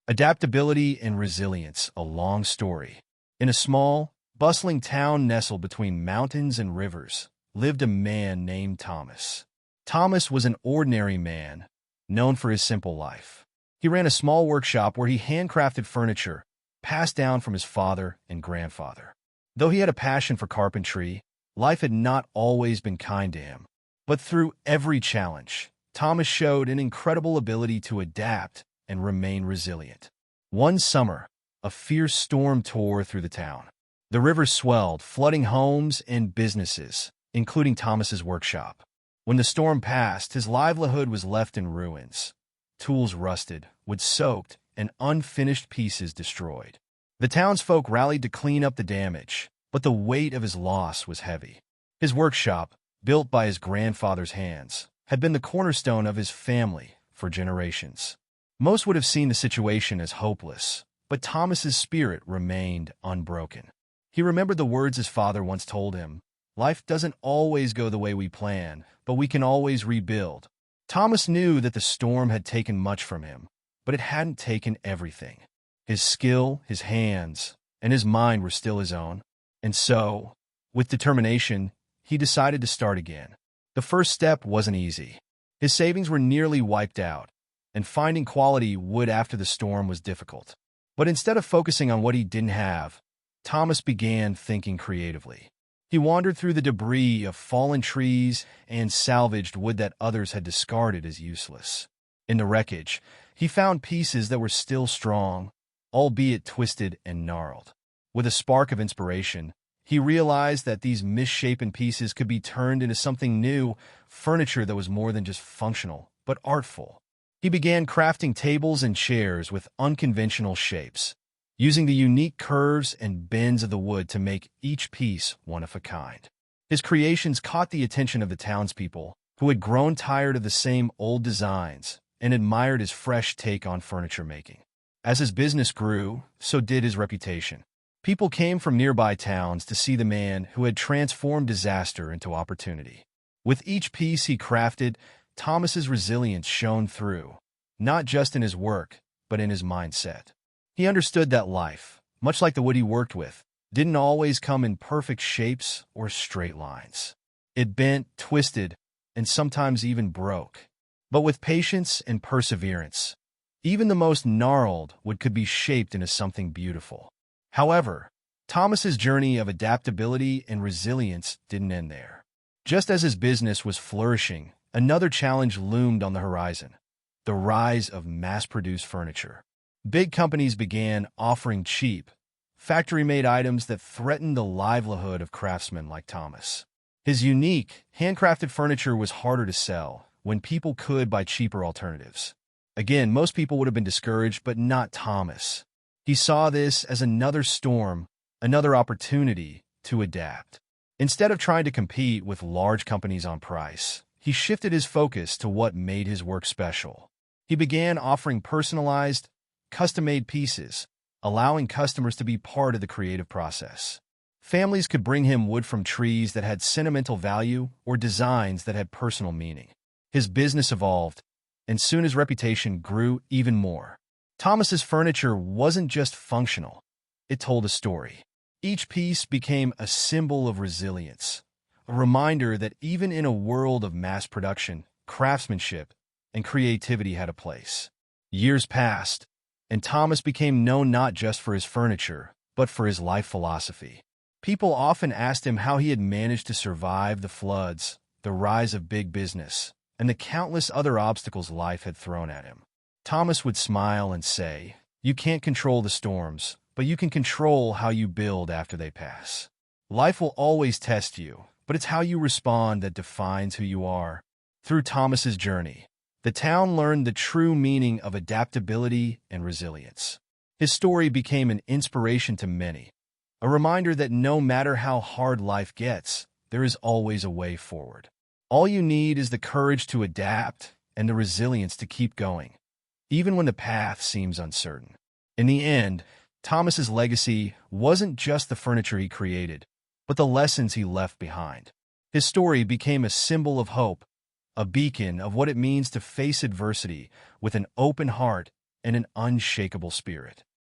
Adaptability and Resilience, a long story. In a small, bustling town nestled between mountains and rivers, lived a man named Thomas. Thomas was an ordinary man, known for his simple life. He ran a small workshop where he handcrafted furniture, passed down from his father and grandfather. Though he had a passion for carpentry, life had not always been kind to him. But through every challenge, Thomas showed an incredible ability to adapt and remain resilient. One summer, a fierce storm tore through the town. The river swelled, flooding homes and businesses, including Thomas's workshop. When the storm passed, his livelihood was left in ruins. Tools rusted, wood soaked, and unfinished pieces destroyed. The townsfolk rallied to clean up the damage, but the weight of his loss was heavy. His workshop, built by his grandfather's hands, had been the cornerstone of his family for generations. Most would have seen the situation as hopeless, but Thomas's spirit remained unbroken. He remembered the words his father once told him, "Life doesn't always go the way we plan, but we can always rebuild." Thomas knew that the storm had taken much from him, but it hadn't taken everything. His skill, his hands, and his mind were still his own. And so, with determination, he decided to start again. The first step wasn't easy. His savings were nearly wiped out, and finding quality wood after the storm was difficult. But instead of focusing on what he didn't have, Thomas began thinking creatively. He wandered through the debris of fallen trees and salvaged wood that others had discarded as useless. In the wreckage, he found pieces that were still strong, albeit twisted and gnarled. With a spark of inspiration, he realized that these misshapen pieces could be turned into something new, furniture that was more than just functional, but artful. He began crafting tables and chairs with unconventional shapes, using the unique curves and bends of the wood to make each piece one of a kind. His creations caught the attention of the townspeople, who had grown tired of the same old designs and admired his fresh take on furniture making. As his business grew, so did his reputation. People came from nearby towns to see the man who had transformed disaster into opportunity. With each piece he crafted, Thomas's resilience shone through, not just in his work, but in his mindset. He understood that life, much like the wood he worked with, didn't always come in perfect shapes or straight lines. It bent, twisted, and sometimes even broke. But with patience and perseverance, even the most gnarled wood could be shaped into something beautiful. However, Thomas's journey of adaptability and resilience didn't end there. Just as his business was flourishing, another challenge loomed on the horizon: the rise of mass-produced furniture. Big companies began offering cheap, factory-made items that threatened the livelihood of craftsmen like Thomas. His unique, handcrafted furniture was harder to sell when people could buy cheaper alternatives. Again, most people would have been discouraged, but not Thomas. He saw this as another storm, another opportunity to adapt. Instead of trying to compete with large companies on price, he shifted his focus to what made his work special. He began offering personalized, custom-made pieces, allowing customers to be part of the creative process. Families could bring him wood from trees that had sentimental value or designs that had personal meaning. His business evolved, and soon his reputation grew even more. Thomas's furniture wasn't just functional, it told a story. Each piece became a symbol of resilience, a reminder that even in a world of mass production, craftsmanship and creativity had a place. Years passed, and Thomas became known not just for his furniture, but for his life philosophy. People often asked him how he had managed to survive the floods, the rise of big business, and the countless other obstacles life had thrown at him. Thomas would smile and say, "You can't control the storms, but you can control how you build after they pass. Life will always test you, but it's how you respond that defines who you are." Through Thomas's journey, the town learned the true meaning of adaptability and resilience. His story became an inspiration to many, a reminder that no matter how hard life gets, there is always a way forward. All you need is the courage to adapt and the resilience to keep going, even when the path seems uncertain. In the end, Thomas's legacy wasn't just the furniture he created, but the lessons he left behind. His story became a symbol of hope, a beacon of what it means to face adversity with an open heart and an unshakable spirit.